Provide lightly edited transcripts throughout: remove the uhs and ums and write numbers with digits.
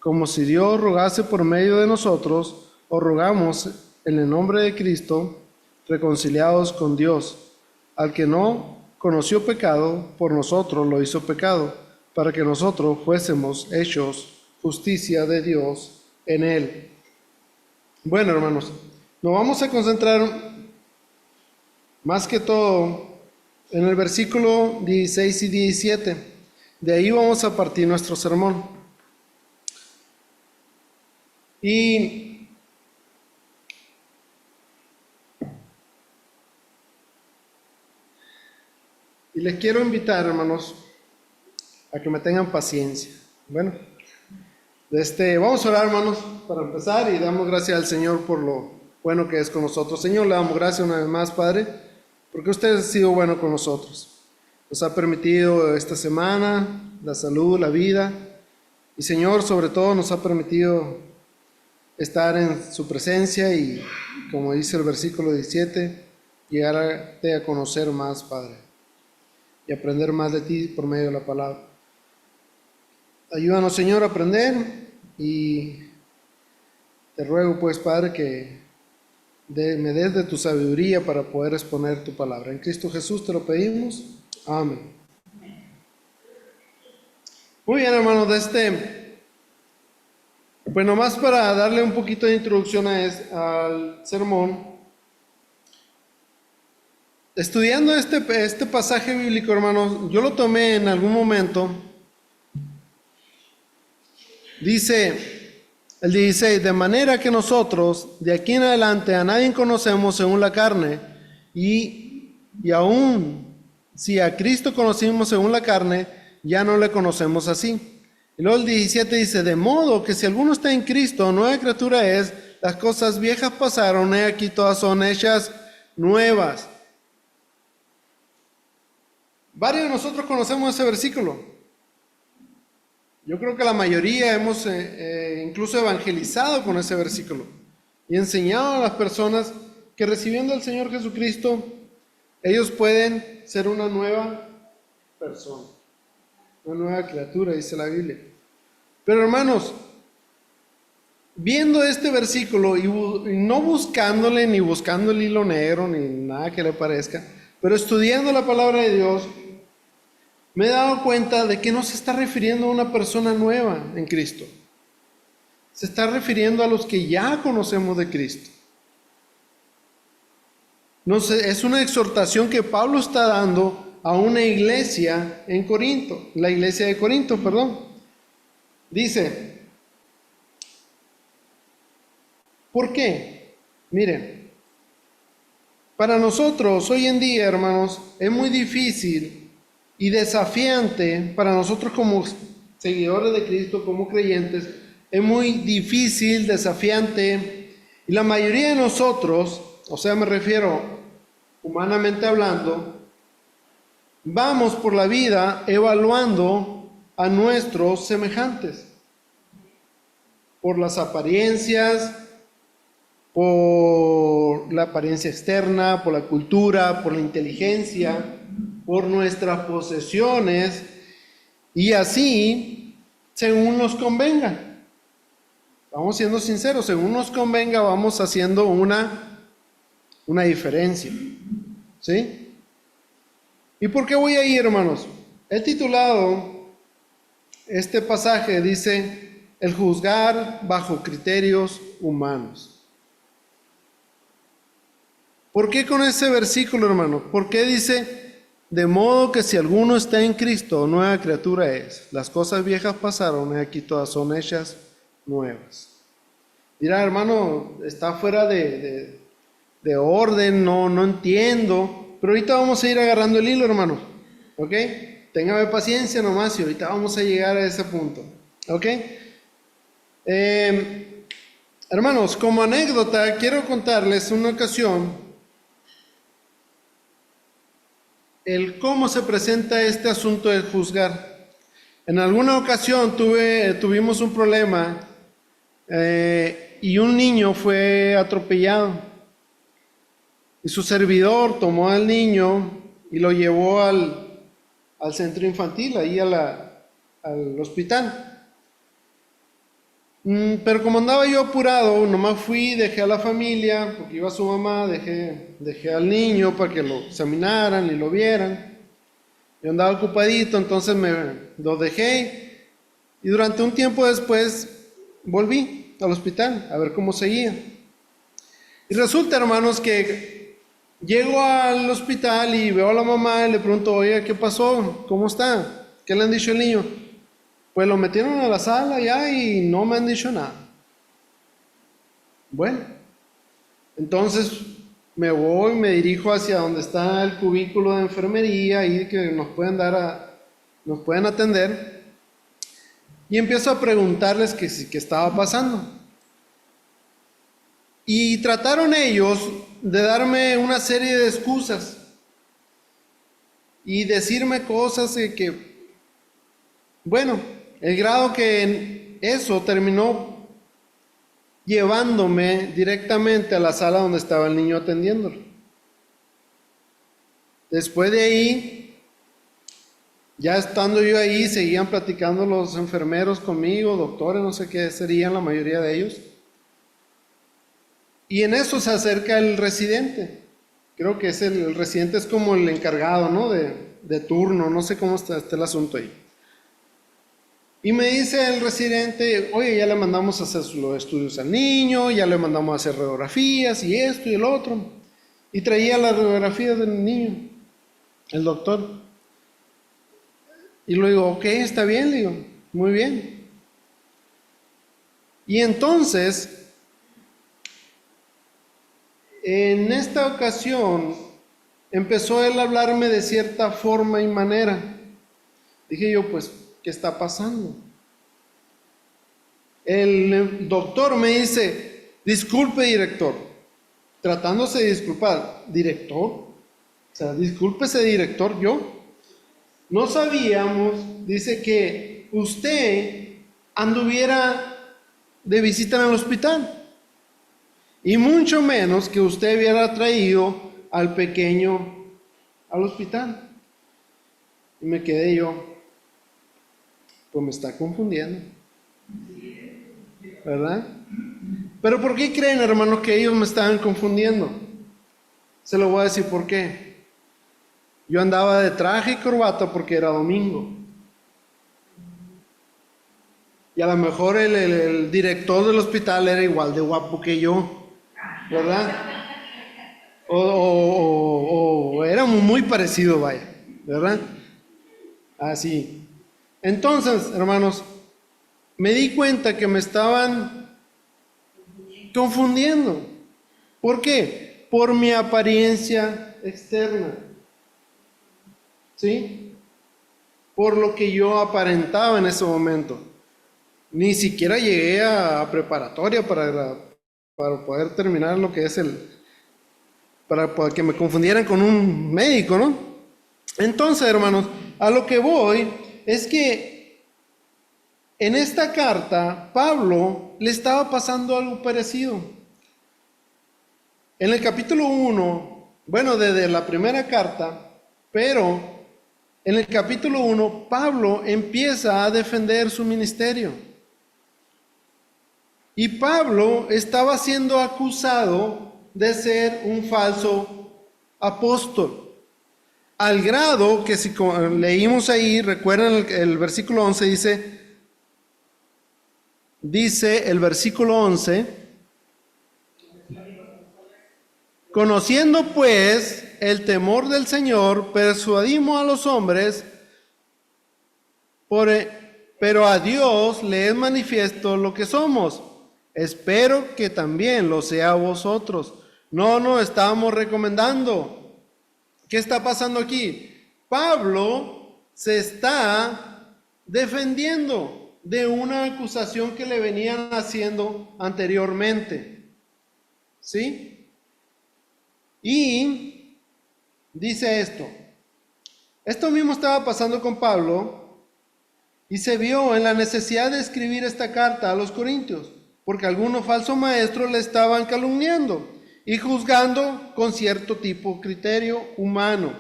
como si Dios rogase por medio de nosotros, os rogamos en el nombre de Cristo, reconciliados con Dios. Al que no conoció pecado, por nosotros lo hizo pecado, para que nosotros fuésemos hechos justicia de Dios en él. Bueno, hermanos, nos vamos a concentrar más que todo en el versículo 16 y 17. De ahí vamos a partir nuestro sermón. Y les quiero invitar, hermanos, a que me tengan paciencia. Bueno, vamos a orar, hermanos, para empezar, y damos gracias al Señor por lo bueno que es con nosotros. Señor, le damos gracias una vez más, Padre, porque usted ha sido bueno con nosotros. Nos ha permitido esta semana la salud, la vida, y Señor, sobre todo nos ha permitido estar en su presencia y, como dice el versículo 17, llegar a conocer más, Padre, y aprender más de ti por medio de la palabra. Ayúdanos, Señor, a aprender, y te ruego, pues, Padre, que me des de tu sabiduría para poder exponer tu palabra. En Cristo Jesús te lo pedimos. Amén. Muy bien, hermanos, pues nomás para darle un poquito de introducción al sermón. Estudiando este pasaje bíblico, hermanos, yo lo tomé en algún momento. Dice el 16, de manera que nosotros de aquí en adelante a nadie conocemos según la carne, y aún si a Cristo conocimos según la carne, ya no le conocemos así. Y luego el 17 dice, de modo que si alguno está en Cristo, nueva criatura es, las cosas viejas pasaron, y aquí todas son hechas nuevas. Varios de nosotros conocemos ese versículo. Yo creo que la mayoría hemos incluso evangelizado con ese versículo y enseñado a las personas que recibiendo al Señor Jesucristo, ellos pueden ser una nueva persona, una nueva criatura, dice la Biblia. Pero hermanos, viendo este versículo y no buscándole ni buscando el hilo negro ni nada que le parezca, pero estudiando la palabra de Dios, me he dado cuenta de que no se está refiriendo a una persona nueva en Cristo. Se está refiriendo a los que ya conocemos de Cristo. No sé, es una exhortación que Pablo está dando a una iglesia en Corinto, la iglesia de Corinto, perdón. Dice, ¿por qué? Miren, para nosotros hoy en día, hermanos, es muy difícil y desafiante para nosotros como seguidores de Cristo, como creyentes, es muy difícil, desafiante, y la mayoría de nosotros, o sea, me refiero humanamente hablando, vamos por la vida evaluando a nuestros semejantes, por las apariencias, por la apariencia externa, por la cultura, por la inteligencia, por nuestras posesiones, y así, según nos convenga. Vamos siendo sinceros, según nos convenga, vamos haciendo una diferencia. ¿Sí? ¿Y por qué voy ahí, hermanos? He titulado este pasaje, dice, el juzgar bajo criterios humanos. ¿Por qué con ese versículo, hermano? ¿Por qué dice, de modo que si alguno está en Cristo, nueva criatura es? Las cosas viejas pasaron y aquí todas son hechas nuevas. Dirá, hermano, está fuera de orden, no entiendo. Pero ahorita vamos a ir agarrando el hilo, hermano. ¿Ok? Téngame paciencia nomás y ahorita vamos a llegar a ese punto. ¿Ok? Hermanos, como anécdota, quiero contarles una ocasión el cómo se presenta este asunto de juzgar. En alguna ocasión tuvimos un problema y un niño fue atropellado. Y su servidor tomó al niño y lo llevó al centro infantil, ahí al hospital. Pero como andaba yo apurado, nomás fui, dejé a la familia, porque iba su mamá, dejé al niño para que lo examinaran y lo vieran. Yo andaba ocupadito, entonces lo dejé y durante un tiempo después volví al hospital a ver cómo seguía. Y resulta, hermanos, que llego al hospital y veo a la mamá y le pregunto, oye, ¿qué pasó? ¿Cómo está? ¿Qué le han dicho al niño? Pues lo metieron a la sala ya y no me han dicho nada. Bueno, entonces me voy, me dirijo hacia donde está el cubículo de enfermería, ahí que nos pueden atender, y empiezo a preguntarles qué estaba pasando. Y trataron ellos de darme una serie de excusas y decirme cosas bueno, el grado que eso terminó llevándome directamente a la sala donde estaba el niño atendiéndolo. Después de ahí, ya estando yo ahí, seguían platicando los enfermeros conmigo, doctores, no sé qué serían la mayoría de ellos. Y en eso se acerca el residente. Creo que el residente es como el encargado, ¿no? De turno, no sé cómo está el asunto ahí. Y me dice el residente, oye, ya le mandamos a hacer los estudios al niño, ya le mandamos a hacer radiografías y esto y el otro. Y traía las radiografías del niño, el doctor. Y le digo, ok, está bien, le digo, muy bien. Y entonces, en esta ocasión, empezó él a hablarme de cierta forma y manera. Dije yo, pues, ¿qué está pasando? El doctor me dice, disculpe, director, tratándose de disculpar, director, o sea, discúlpese, director, yo. No sabíamos, dice, que usted anduviera de visita en el hospital. Y mucho menos que usted hubiera traído al pequeño al hospital. Y me quedé yo, pues me está confundiendo, ¿verdad? Pero ¿por qué creen, hermanos, que ellos me estaban confundiendo? Se lo voy a decir por qué. Yo andaba de traje y corbata porque era domingo. Y a lo mejor el director del hospital era igual de guapo que yo, ¿verdad? O era muy parecido, vaya, ¿verdad? Así. Entonces, hermanos, me di cuenta que me estaban confundiendo. ¿Por qué? Por mi apariencia externa. ¿Sí? Por lo que yo aparentaba en ese momento. Ni siquiera llegué a preparatoria para poder terminar lo que es para que me confundieran con un médico, ¿no? Entonces, hermanos, a lo que voy es que en esta carta Pablo le estaba pasando algo parecido. En el capítulo 1, bueno, desde la primera carta, pero en el capítulo 1 Pablo empieza a defender su ministerio. Y Pablo estaba siendo acusado de ser un falso apóstol. Al grado que si leímos ahí, recuerdan el versículo 11, dice el versículo 11, conociendo pues el temor del Señor, persuadimos a los hombres, pero a Dios le es manifiesto lo que somos. Espero que también lo sea a vosotros. No nos estamos recomendando. ¿Qué está pasando aquí? Pablo se está defendiendo de una acusación que le venían haciendo anteriormente. ¿Sí? Y dice esto. Esto mismo estaba pasando con Pablo y se vio en la necesidad de escribir esta carta a los corintios, porque algunos falsos maestros le estaban calumniando y juzgando con cierto tipo de criterio humano.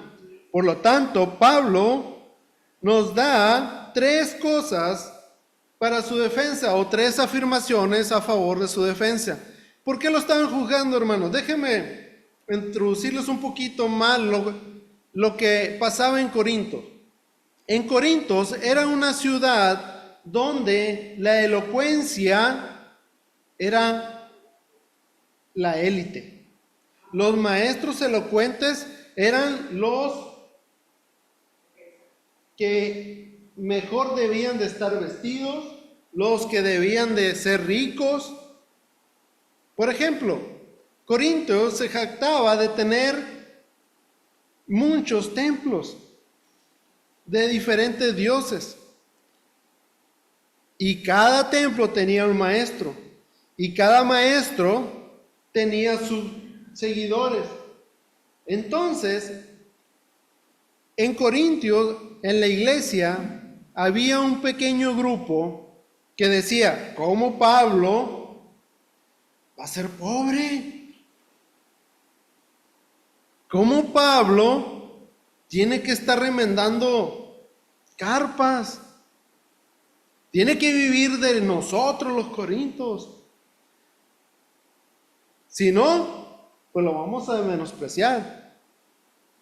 Por lo tanto, Pablo nos da tres cosas para su defensa o 3 afirmaciones a favor de su defensa. ¿Por qué lo estaban juzgando, hermanos? Déjenme introducirles un poquito más lo que pasaba en Corinto. En Corintos era una ciudad donde la elocuencia era la élite. Los maestros elocuentes eran los que mejor debían de estar vestidos, los que debían de ser ricos. Por ejemplo, Corinto se jactaba de tener muchos templos de diferentes dioses. Y cada templo tenía un maestro. Y cada maestro tenía sus seguidores. Entonces, en Corintios, en la iglesia, había un pequeño grupo que decía, ¿cómo Pablo va a ser pobre? ¿Cómo Pablo tiene que estar remendando carpas? Tiene que vivir de nosotros los corintios. Si no, pues lo vamos a menospreciar.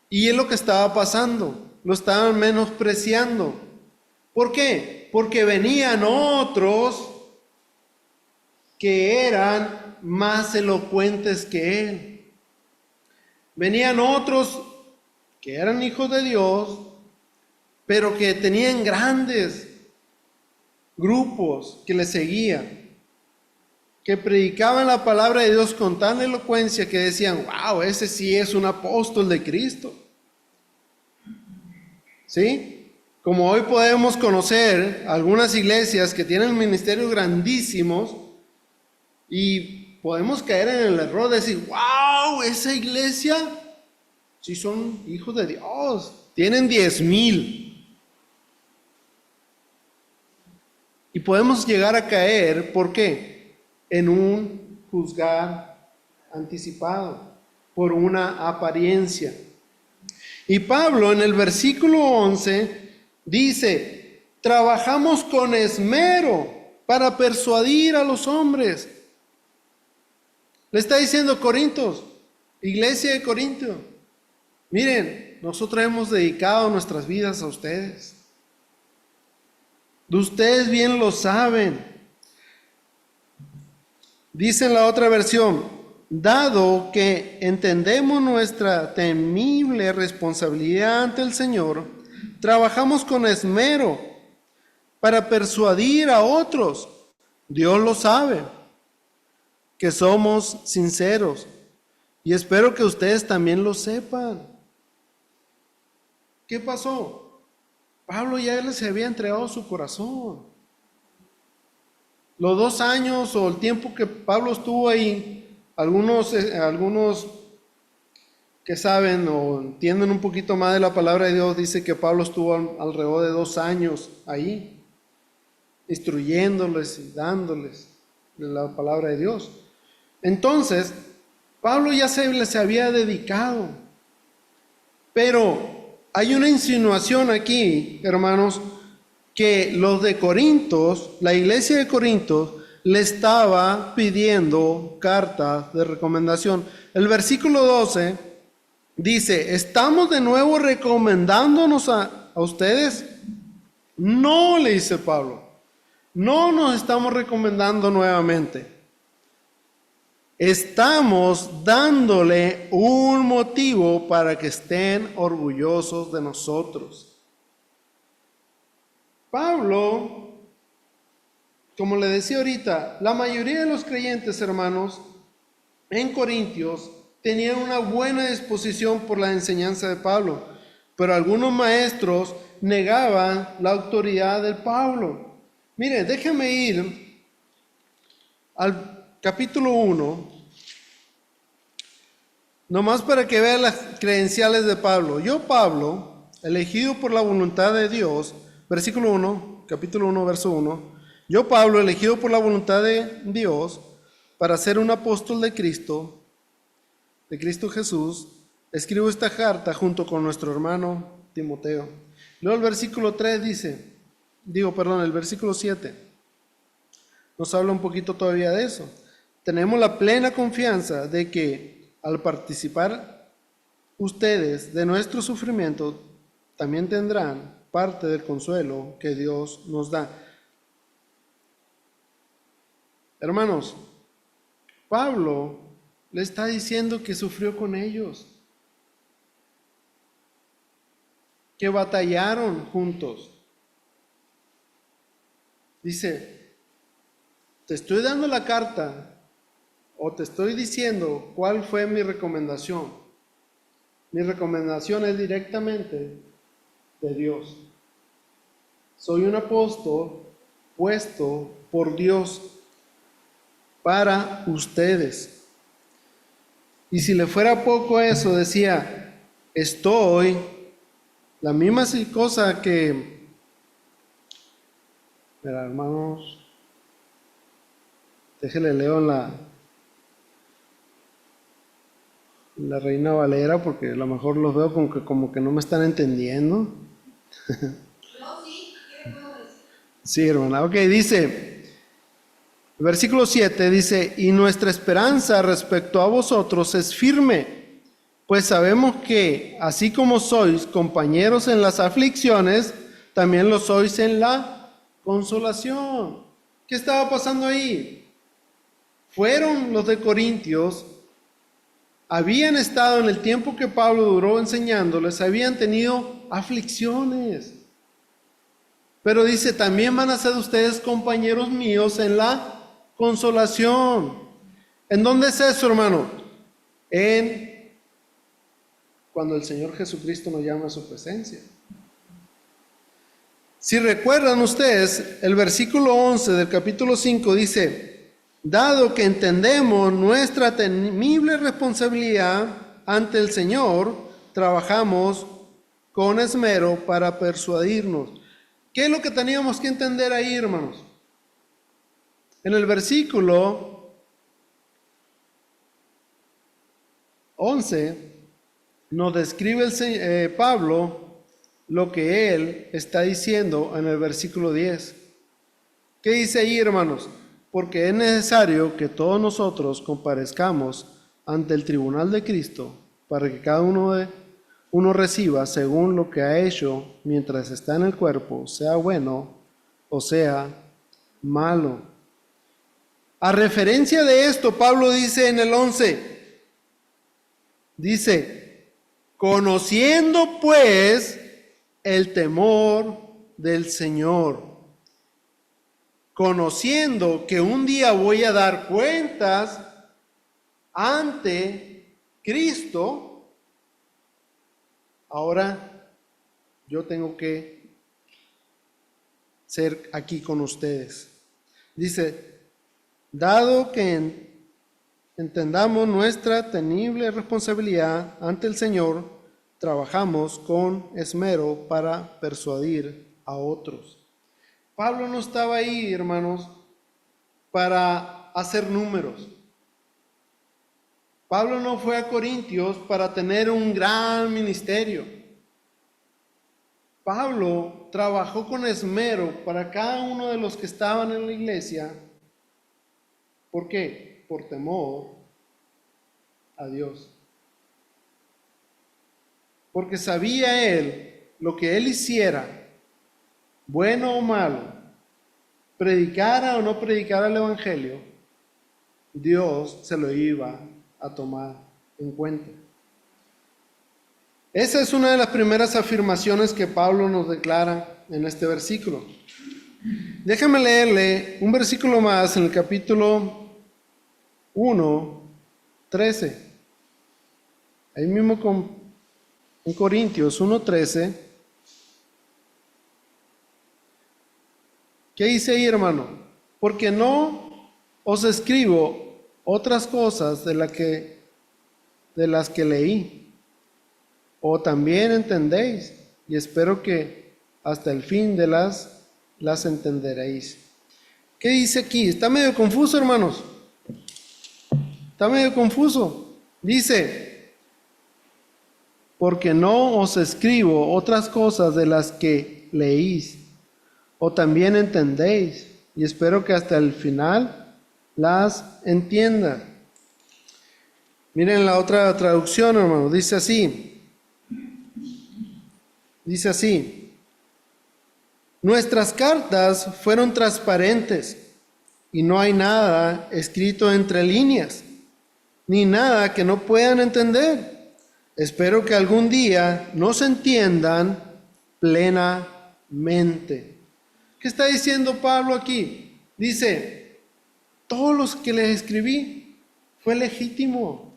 Y es lo que estaba pasando. Lo estaban menospreciando. ¿Por qué? Porque venían otros que eran más elocuentes que él. Venían otros que eran hijos de Dios, pero que tenían grandes grupos que le seguían, que predicaban la palabra de Dios con tan elocuencia que decían, wow, ese sí es un apóstol de Cristo. ¿Sí? Como hoy podemos conocer algunas iglesias que tienen ministerios grandísimos y podemos caer en el error de decir, wow, esa iglesia sí son hijos de Dios, tienen 10,000. Y podemos llegar a caer, ¿por qué? En un juzgar anticipado, por una apariencia. Y Pablo en el versículo 11 dice, trabajamos con esmero para persuadir a los hombres. Le está diciendo Corintios, iglesia de Corinto, miren, nosotros hemos dedicado nuestras vidas a ustedes. Ustedes bien lo saben. Dice en la otra versión, dado que entendemos nuestra temible responsabilidad ante el Señor, trabajamos con esmero para persuadir a otros. Dios lo sabe, que somos sinceros. Y espero que ustedes también lo sepan. ¿Qué pasó? Pablo ya les había entregado su corazón. Los 2 años o el tiempo que Pablo estuvo ahí, algunos que saben o entienden un poquito más de la palabra de Dios, dice que Pablo estuvo alrededor de 2 años ahí, instruyéndoles y dándoles la palabra de Dios. Entonces, Pablo ya les había dedicado, pero hay una insinuación aquí, hermanos, que los de Corintios, la iglesia de Corintios, le estaba pidiendo cartas de recomendación. El versículo 12 dice, ¿estamos de nuevo recomendándonos a ustedes? No, le dice Pablo, no nos estamos recomendando nuevamente. Estamos dándole un motivo para que estén orgullosos de nosotros. Pablo, como le decía ahorita, la mayoría de los creyentes, hermanos, en Corintios, tenían una buena disposición por la enseñanza de Pablo, pero algunos maestros negaban la autoridad de Pablo. Mire, déjame ir al capítulo 1, nomás para que vean las credenciales de Pablo. Yo, Pablo, elegido por la voluntad de Dios, versículo 1, capítulo 1, verso 1. Yo, Pablo, elegido por la voluntad de Dios para ser un apóstol de Cristo Jesús, escribo esta carta junto con nuestro hermano Timoteo. Luego el versículo 3 dice, el versículo 7. nos habla un poquito todavía de eso. Tenemos la plena confianza de que al participar ustedes de nuestro sufrimiento, también tendrán parte del consuelo que Dios nos da. Hermanos, Pablo le está diciendo que sufrió con ellos, que batallaron juntos. Dice, te estoy dando la carta o te estoy diciendo cuál fue mi recomendación. Mi recomendación es directamente de Dios. Soy un apóstol puesto por Dios para ustedes. Y si le fuera poco eso, decía, estoy, la misma cosa que, mira, hermanos, déjenle leo en la Reina Valera, porque a lo mejor los veo como que no me están entendiendo. No, sí, ¿qué puedo decir? Sí, hermana. Ok, dice, versículo 7 dice, y nuestra esperanza respecto a vosotros es firme, pues sabemos que así como sois compañeros en las aflicciones, también lo sois en la consolación. ¿Qué estaba pasando ahí? Fueron los de Corintios, habían estado en el tiempo que Pablo duró enseñándoles, habían tenido aflicciones. Pero dice, también van a ser ustedes compañeros míos en la consolación. ¿En dónde es eso, hermano? En cuando el Señor Jesucristo nos llama a su presencia. Si recuerdan ustedes, el versículo 11 del capítulo 5 dice, dado que entendemos nuestra temible responsabilidad ante el Señor, trabajamos con esmero para persuadirnos. ¿Qué es lo que teníamos que entender ahí, hermanos? En el versículo 11 nos describe Pablo lo que él está diciendo en el versículo 10. ¿Qué dice ahí, hermanos? Porque es necesario que todos nosotros comparezcamos ante el tribunal de Cristo para que cada uno reciba según lo que ha hecho mientras está en el cuerpo, sea bueno o sea malo. A referencia de esto, Pablo dice en el 11, dice, conociendo pues el temor del Señor, conociendo que un día voy a dar cuentas ante Cristo, ahora yo tengo que ser aquí con ustedes. Dice, dado que entendamos nuestra temible responsabilidad ante el Señor, trabajamos con esmero para persuadir a otros. Pablo no estaba ahí, hermanos, para hacer números. Pablo no fue a Corintios para tener un gran ministerio. Pablo trabajó con esmero para cada uno de los que estaban en la iglesia. ¿Por qué? Por temor a Dios. Porque sabía él lo que él hiciera, bueno o malo, predicara o no predicara el evangelio, Dios se lo iba a tomar en cuenta. Esa es una de las primeras afirmaciones que Pablo nos declara en este versículo. Déjame leerle un versículo más en el capítulo 1, 13. Ahí mismo en Corintios 1:13. ¿Qué dice ahí, hermano? Porque no os escribo otras cosas de las que leí, o también entendéis, y espero que hasta el fin de las entenderéis. ¿Qué dice aquí? Está medio confuso, hermanos. Está medio confuso. Dice, porque no os escribo otras cosas de las que leís, o también entendéis, y espero que hasta el final las entienda. Miren la otra traducción, hermano, dice así. Dice así: nuestras cartas fueron transparentes y no hay nada escrito entre líneas, ni nada que no puedan entender. Espero que algún día nos entiendan plenamente. ¿Qué está diciendo Pablo aquí? Dice, todo lo que les escribí fue legítimo.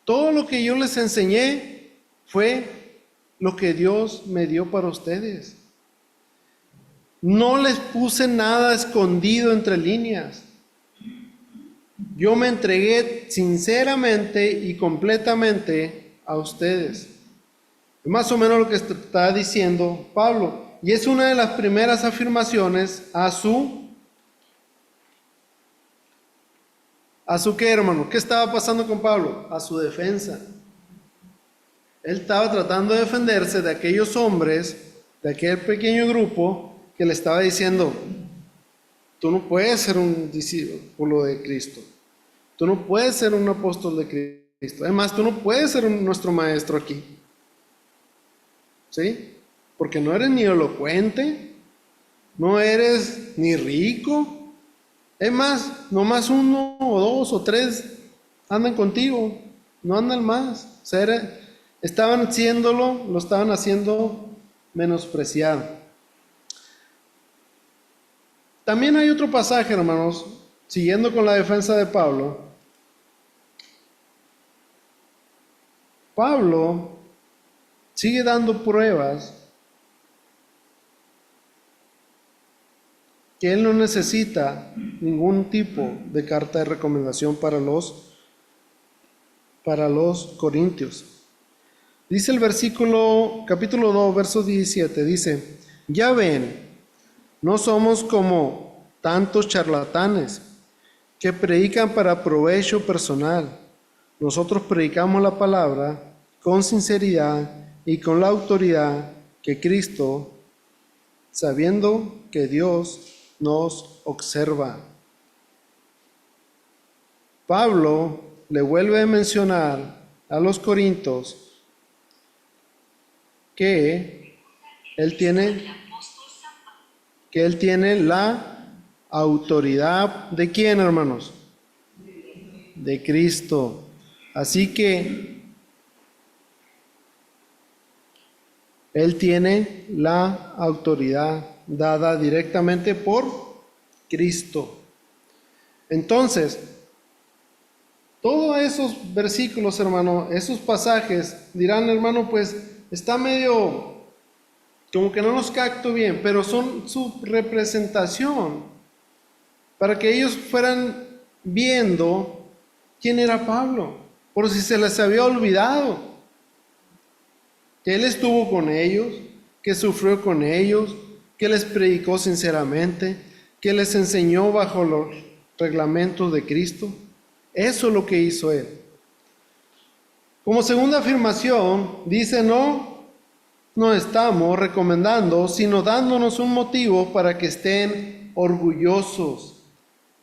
Todo lo que yo les enseñé fue lo que Dios me dio para ustedes. No les puse nada escondido entre líneas. Yo me entregué sinceramente y completamente a ustedes. Es más o menos lo que está diciendo Pablo. Y es una de las primeras afirmaciones a su ¿qué, hermano? ¿Qué estaba pasando con Pablo? A su defensa. Él estaba tratando de defenderse de aquellos hombres, de aquel pequeño grupo que le estaba diciendo, tú no puedes ser un discípulo de Cristo. Tú no puedes ser un apóstol de Cristo. Además, tú no puedes ser nuestro maestro aquí. ¿Sí? Porque no eres ni elocuente, no eres ni rico. Es más, nomás uno o dos o tres andan contigo, no andan más. O sea, lo estaban haciendo menospreciado. También hay otro pasaje, hermanos, siguiendo con la defensa de Pablo. Pablo sigue dando pruebas que él no necesita ningún tipo de carta de recomendación para los corintios. Dice el capítulo 2, verso 17, dice, ya ven, no somos como tantos charlatanes que predican para provecho personal. Nosotros predicamos la palabra con sinceridad y con la autoridad que Cristo, sabiendo que Dios nos observa. Pablo le vuelve a mencionar a los corintios que él tiene la autoridad ¿de quién, hermanos? De Cristo. Así que él tiene la autoridad dada directamente por Cristo. Entonces, todos esos versículos, hermano, esos pasajes, dirán, hermano, pues está medio, como que no los capto bien, pero son su representación para que ellos fueran viendo quién era Pablo, por si se les había olvidado, que él estuvo con ellos, que sufrió con ellos, que les predicó sinceramente, que les enseñó bajo los reglamentos de Cristo. Eso es lo que hizo él. Como segunda afirmación, dice, no estamos recomendando, sino dándonos un motivo para que estén orgullosos.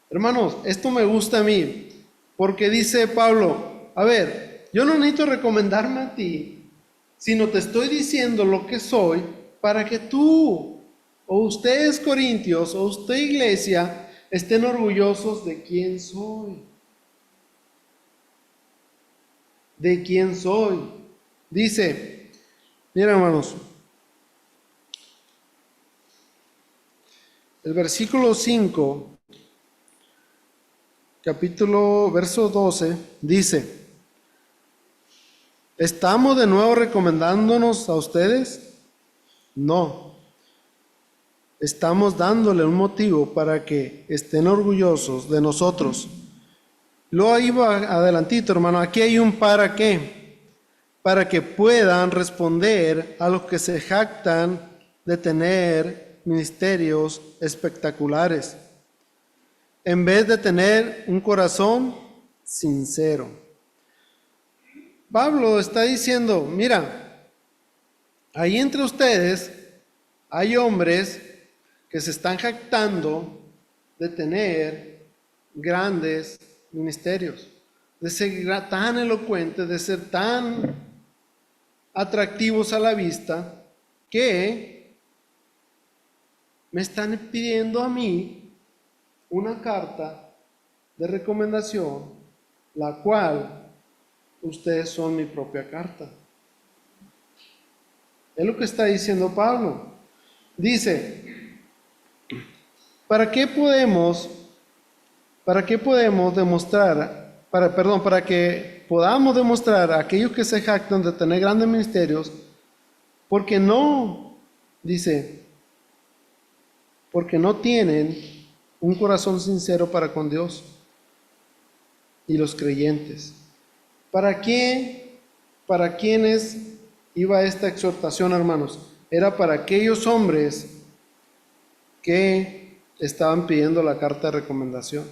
Hermanos, esto me gusta a mí, porque dice Pablo, a ver, yo no necesito recomendarme a ti, sino te estoy diciendo lo que soy para que tú, o ustedes corintios, o usted iglesia, estén orgullosos de quién soy. De quién soy. Dice, mira, hermanos, el versículo 5, verso 12, dice, ¿estamos de nuevo recomendándonos a ustedes? No. Estamos dándole un motivo para que estén orgullosos de nosotros. Luego ahí va adelantito, hermano, aquí hay un para qué. Para que puedan responder a los que se jactan de tener ministerios espectaculares, en vez de tener un corazón sincero. Pablo está diciendo, mira, ahí entre ustedes hay hombres que se están jactando de tener grandes ministerios, de ser tan elocuentes, de ser tan atractivos a la vista, que me están pidiendo a mí una carta de recomendación, la cual ustedes son mi propia carta. Es lo que está diciendo Pablo. Dice, para que podamos demostrar a aquellos que se jactan de tener grandes ministerios, porque no tienen un corazón sincero para con Dios y los creyentes. ¿Para quiénes iba esta exhortación, hermanos? Era para aquellos hombres que estaban pidiendo la carta de recomendación.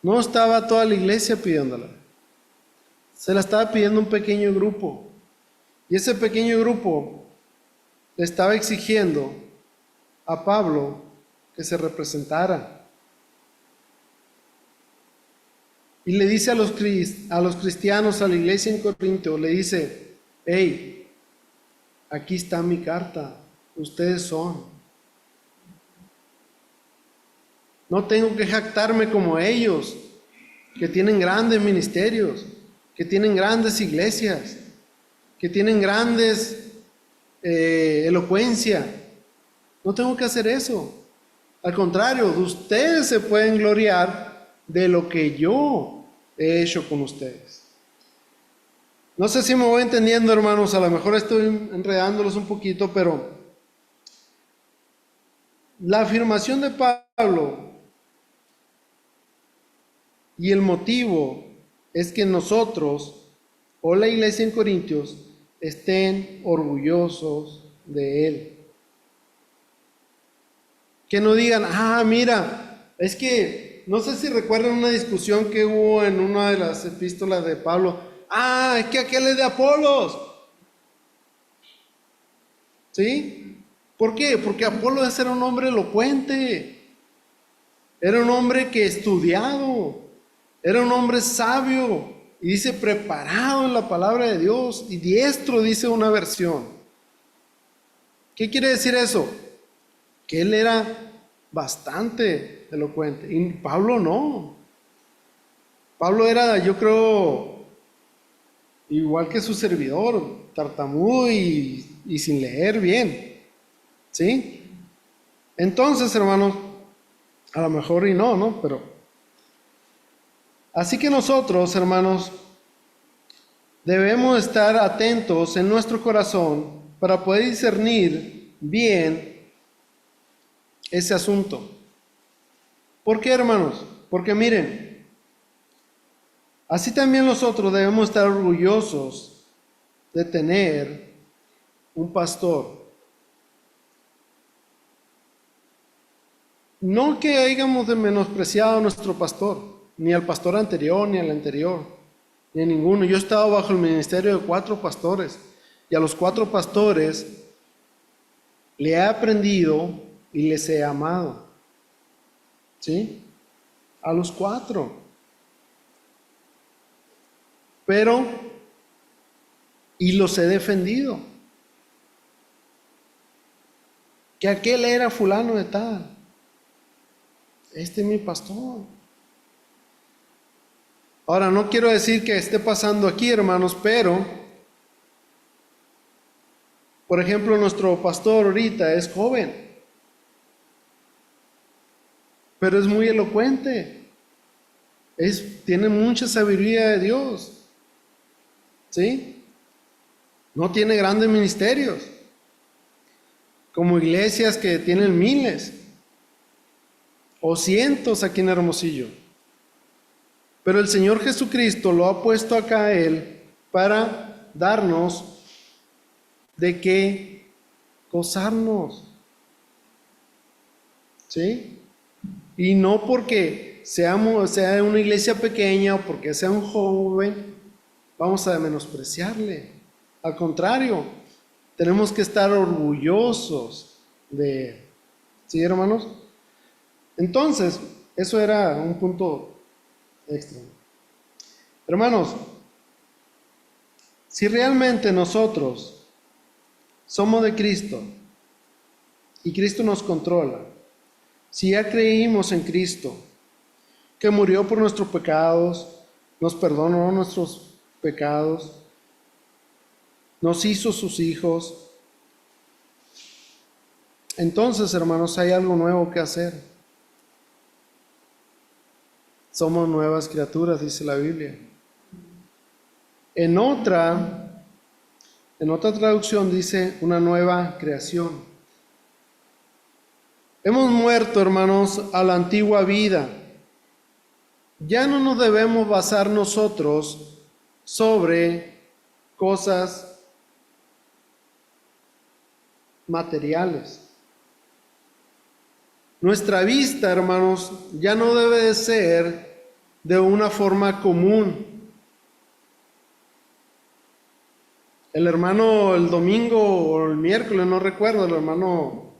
No estaba toda la iglesia pidiéndola. Se la estaba pidiendo un pequeño grupo. Y ese pequeño grupo le estaba exigiendo a Pablo que se representara. Y le dice a los cristianos, a la iglesia en Corinto, le dice, hey, aquí está mi carta, ustedes son. No tengo que jactarme como ellos, que tienen grandes ministerios, que tienen grandes iglesias, que tienen grandes elocuencia. No tengo que hacer eso. Al contrario, ustedes se pueden gloriar de lo que yo he hecho con ustedes. No sé si me voy entendiendo, hermanos, a lo mejor estoy enredándolos un poquito, pero la afirmación de Pablo y el motivo es que nosotros, o la iglesia en Corintios, estén orgullosos de él. Que no digan, mira, es que no sé si recuerdan una discusión que hubo en una de las epístolas de Pablo. Es que aquel es de Apolos. ¿Sí? ¿Por qué? Porque Apolos era un hombre elocuente. Era un hombre que estudiado. Era un hombre sabio. Y dice preparado en la palabra de Dios. Y diestro, dice una versión. ¿Qué quiere decir eso? Que él era bastante elocuente. Y Pablo no. Pablo era, yo creo, igual que su servidor, tartamudo y sin leer bien. ¿Sí? Entonces, hermanos, a lo mejor y no, pero así que nosotros, hermanos, debemos estar atentos en nuestro corazón para poder discernir bien ese asunto. ¿Por qué, hermanos? Porque miren, así también nosotros debemos estar orgullosos de tener un pastor. No que hayamos de menospreciado a nuestro pastor, ni al pastor anterior, ni al anterior, ni a ninguno. Yo he estado bajo el ministerio de 4 pastores, y a los 4 pastores le he aprendido y les he amado. ¿Sí? A los 4. Pero, y los he defendido. Que aquel era fulano de tal. Este es mi pastor. Ahora, no quiero decir que esté pasando aquí, hermanos, pero, por ejemplo, nuestro pastor ahorita es joven. Pero es muy elocuente. Tiene mucha sabiduría de Dios. ¿Sí? No tiene grandes ministerios. Como iglesias que tienen miles o cientos aquí en Hermosillo. Pero el Señor Jesucristo lo ha puesto acá a Él para darnos de qué gozarnos. ¿Sí? Y no porque sea una iglesia pequeña o porque sea un joven, vamos a menospreciarle. Al contrario, tenemos que estar orgullosos ¿Sí, hermanos? Entonces, eso era un punto extra. Hermanos, si realmente nosotros somos de Cristo y Cristo nos controla, si ya creímos en Cristo, que murió por nuestros pecados, nos perdonó nuestros pecados, nos hizo sus hijos, entonces, hermanos, hay algo nuevo que hacer. Somos nuevas criaturas, dice la Biblia. En otra traducción dice una nueva creación. Hemos muerto, hermanos, a la antigua vida. Ya no nos debemos basar nosotros sobre cosas materiales. Nuestra vista, hermanos, ya no debe de ser de una forma común. El hermano el domingo o el miércoles, no recuerdo, el hermano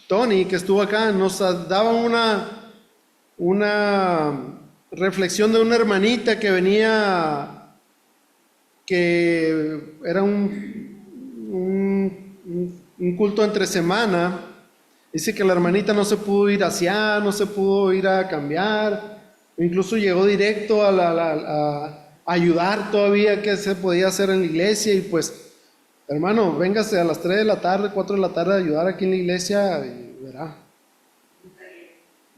Tony, que estuvo acá, nos daba una reflexión de una hermanita que venía, que era un culto entre semana. Dice que la hermanita no se pudo ir hacia, no se pudo ir a cambiar, incluso llegó directo a ayudar todavía que se podía hacer en la iglesia. Y pues, hermano, véngase a las 3 de la tarde, 4 de la tarde a ayudar aquí en la iglesia y verá.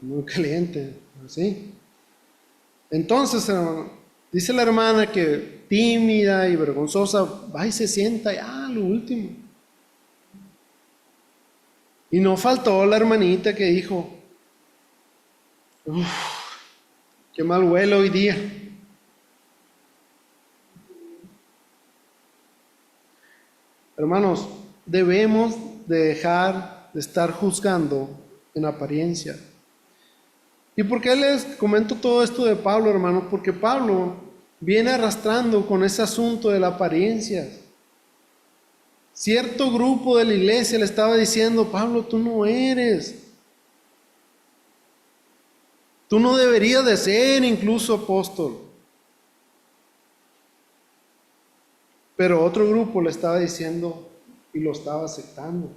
Muy caliente, ¿sí? Entonces, hermano, dice la hermana que tímida y vergonzosa, va y se sienta, ya, lo último. Y no faltó la hermanita que dijo, uff, qué mal huele hoy día. Hermanos, debemos de dejar de estar juzgando en apariencia. ¿Y por qué les comento todo esto de Pablo, hermanos? Porque Pablo viene arrastrando con ese asunto de la apariencia. Cierto grupo de la iglesia le estaba diciendo, Pablo, tú no eres. Tú no deberías de ser incluso apóstol. Pero otro grupo le estaba diciendo y lo estaba aceptando.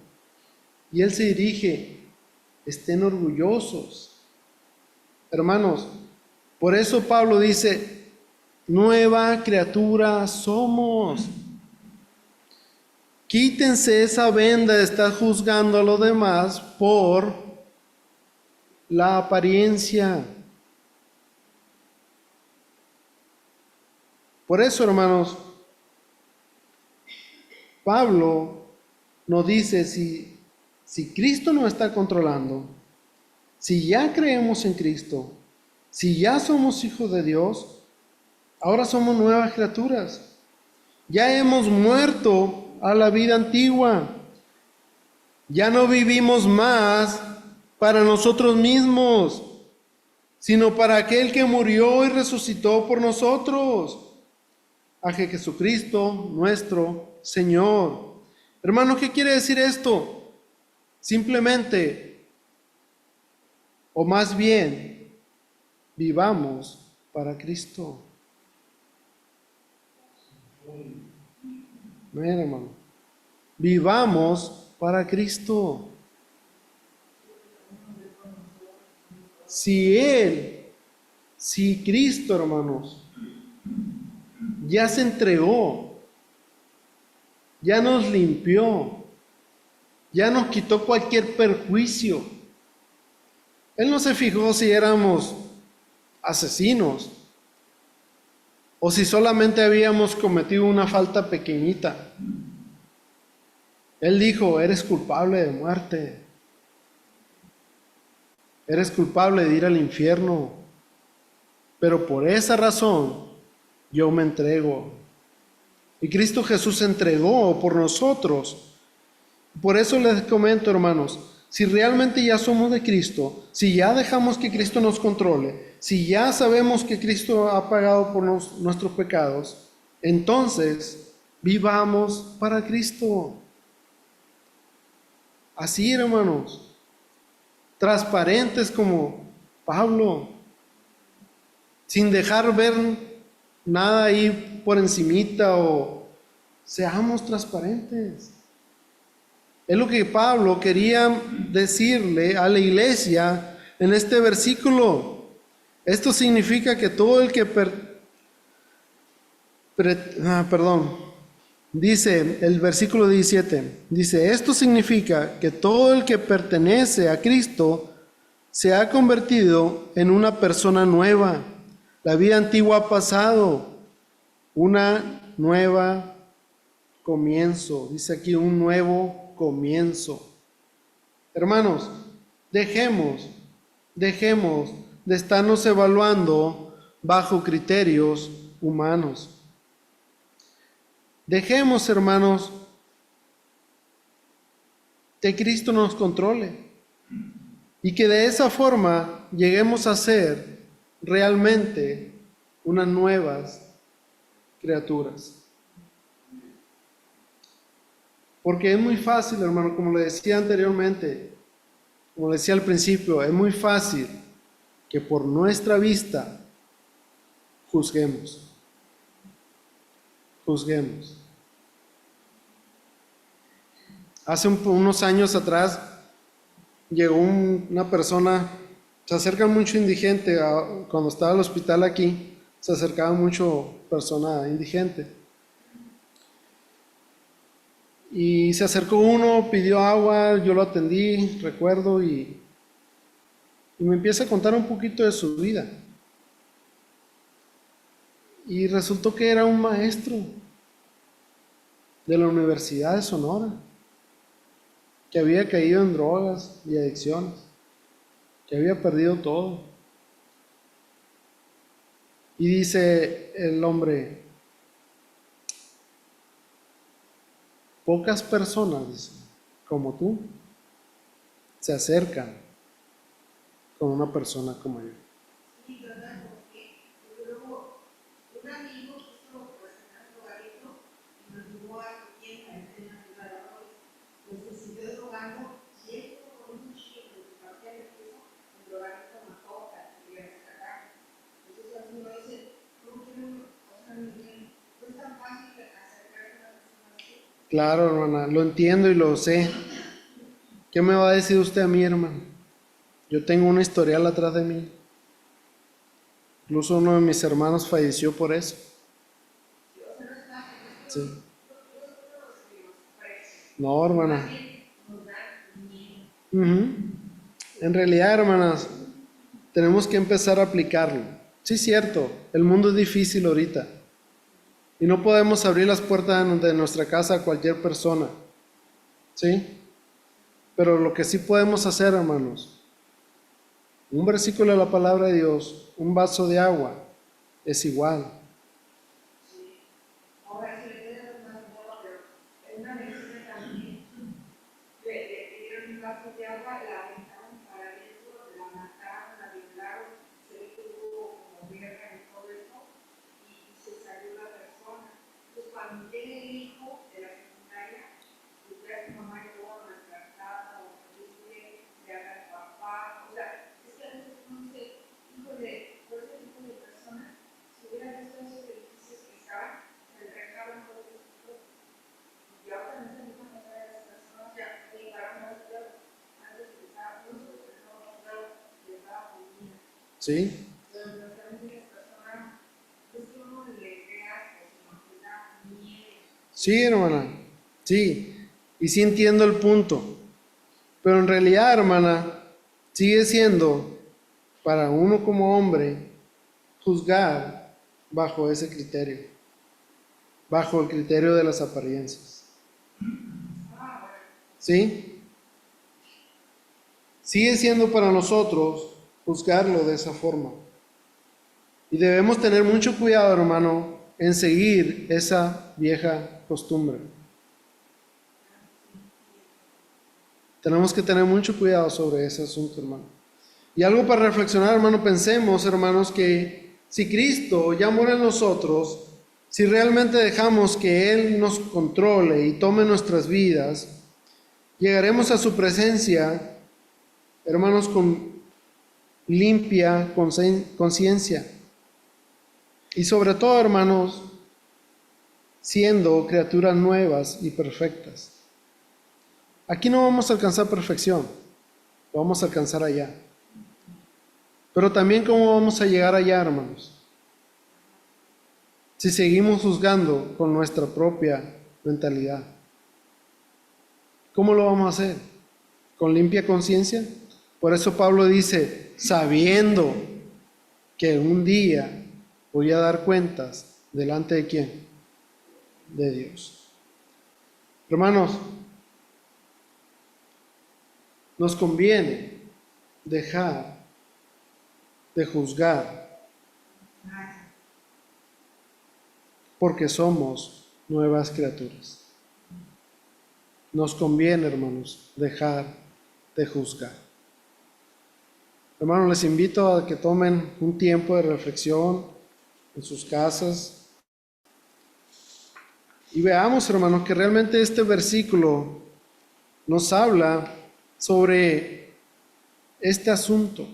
Y él se dirige, estén orgullosos. Hermanos, por eso Pablo dice, nueva criatura somos. Quítense esa venda de estar juzgando a los demás por la apariencia. Por eso, hermanos, Pablo nos dice, si Cristo nos está controlando, si ya creemos en Cristo, si ya somos hijos de Dios, ahora somos nuevas criaturas. Ya hemos muerto a la vida antigua. Ya no vivimos más para nosotros mismos, sino para aquel que murió y resucitó por nosotros, a Jesucristo nuestro Señor. Hermano, ¿qué quiere decir esto? Simplemente, o más bien, vivamos para Cristo. Amén, hermano. Vivamos para Cristo. Si Cristo, hermanos, ya se entregó, ya nos limpió, ya nos quitó cualquier perjuicio. Él no se fijó si éramos asesinos o si solamente habíamos cometido una falta pequeñita. Él dijo, eres culpable de muerte. Eres culpable de ir al infierno. Pero por esa razón yo me entrego. Y Cristo Jesús se entregó por nosotros. Por eso les comento, hermanos, si realmente ya somos de Cristo, si ya dejamos que Cristo nos controle, si ya sabemos que Cristo ha pagado por nuestros pecados, entonces vivamos para Cristo. así, hermanos, transparentes como Pablo, sin dejar ver nada ahí por encimita, o seamos transparentes. Es lo que Pablo quería decirle a la iglesia en este versículo. Esto significa que todo el que dice el versículo 17, dice, esto significa que todo el que pertenece a Cristo se ha convertido en una persona nueva. La vida antigua ha pasado, una nueva comienzo. Dice aquí un nuevo comienzo. Hermanos, dejemos de estarnos evaluando bajo criterios humanos. Dejemos, hermanos, que Cristo nos controle y que de esa forma lleguemos a ser realmente unas nuevas criaturas. Porque es muy fácil, hermano, como le decía anteriormente, como le decía al principio, es muy fácil que por nuestra vista juzguemos. Hace unos años atrás llegó una persona, se acerca mucho indigente, cuando estaba el hospital aquí, se acercaba mucho persona indigente. Y se acercó uno, pidió agua, yo lo atendí, recuerdo, y me empieza a contar un poquito de su vida. Y resultó que era un maestro de la Universidad de Sonora, que había caído en drogas y adicciones, que había perdido todo. Y dice el hombre, pocas personas, dice, como tú, se acercan con una persona como yo. Sí, ¿verdad? Porque luego un amigo quiso presentar un drogadicto y nos llevó a su tienda en la ciudad de Valladolid. Pues siguió drogando y él con un cuchillo que se partía de piso, el drogadicto mató a que quería sacar. Entonces así me dice, ¿cómo que no? O sea, no es tan fácil acercarse a una persona así. Claro, hermana, lo entiendo y lo sé. ¿Qué me va a decir usted a mí, hermano? Yo tengo una historial atrás de mí. Incluso uno de mis hermanos falleció por eso. Sí. No, hermana. En realidad, hermanas, tenemos que empezar a aplicarlo. Sí, es cierto, el mundo es difícil ahorita. Y no podemos abrir las puertas de nuestra casa a cualquier persona. ¿Sí? Pero lo que sí podemos hacer, hermanos, un versículo de la palabra de Dios, un vaso de agua, es igual. Ahora si le queda más modo, pero en una vecina también le dieron un vaso de agua, la aventaron para adentro, la mataron, la violaron, se ve que hubo como guerra y todo eso, y se salió la persona. Entonces cuando llegue el hijo de la secundaria, pues ya su mamá llegó maltratada o que le haga el papá, o sea, es que a veces uno dice, híjole, por ese tipo de personas, si hubiera visto esos edificios que estaban, se entregaban todo esto, y ahora no se dejan pasar a las personas, ya llegaron a los dedos, antes de estar juntos, pero no les daba comida. ¿Sí? Pero también las personas, es que uno le crea, sino que da miedo. Sí, hermana. Sí. Y sí entiendo el punto. Pero en realidad, hermana, sigue siendo para uno como hombre juzgar bajo ese criterio, bajo el criterio de las apariencias. ¿Sí? Sigue siendo para nosotros juzgarlo de esa forma. Y debemos tener mucho cuidado, hermano, en seguir esa vieja costumbre. Tenemos que tener mucho cuidado sobre ese asunto, hermano. Y algo para reflexionar, hermano, pensemos, hermanos, que si Cristo ya mora en nosotros, si realmente dejamos que Él nos controle y tome nuestras vidas, Llegaremos a su presencia, hermanos, con limpia conciencia. Y sobre todo, hermanos, siendo criaturas nuevas y perfectas. Aquí no vamos a alcanzar perfección, lo vamos a alcanzar allá. Pero también, ¿cómo vamos a llegar allá, hermanos? Si seguimos juzgando con nuestra propia mentalidad. ¿Cómo lo vamos a hacer? ¿Con limpia conciencia? Por eso Pablo dice, sabiendo que un día voy a dar cuentas delante de ¿quién? De Dios. Hermanos, nos conviene dejar de juzgar porque somos nuevas criaturas. Nos conviene, hermanos, dejar de juzgar. Hermanos, les invito a que tomen un tiempo de reflexión en sus casas y veamos, hermanos, que realmente este versículo nos habla sobre este asunto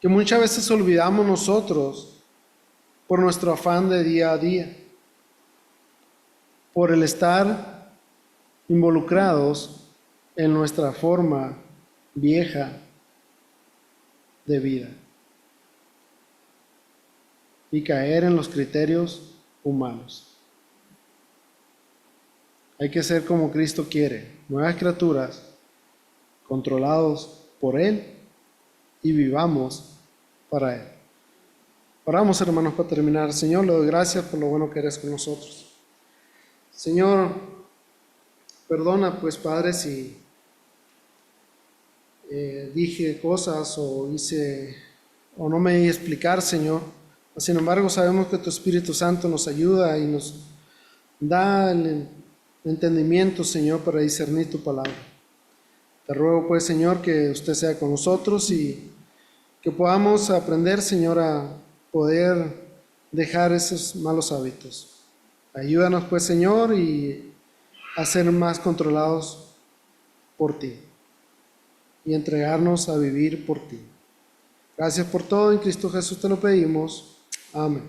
que muchas veces olvidamos nosotros por nuestro afán de día a día, por el estar involucrados en nuestra forma vieja de vida y caer en los criterios humanos. Hay que ser como Cristo quiere, nuevas criaturas, controlados por Él y vivamos para Él. Oramos, hermanos, para terminar. Señor, le doy gracias por lo bueno que eres con nosotros. Señor, perdona, pues, Padre, si dije cosas o hice o no me di a explicar, Señor. Sin embargo, sabemos que tu Espíritu Santo nos ayuda y nos da el entendimiento, Señor, para discernir tu palabra. Te ruego, pues, Señor, que usted sea con nosotros y que podamos aprender, Señor, a poder dejar esos malos hábitos. Ayúdanos, pues, Señor, y a ser más controlados por ti y entregarnos a vivir por ti. Gracias por todo, en Cristo Jesús te lo pedimos. Amén.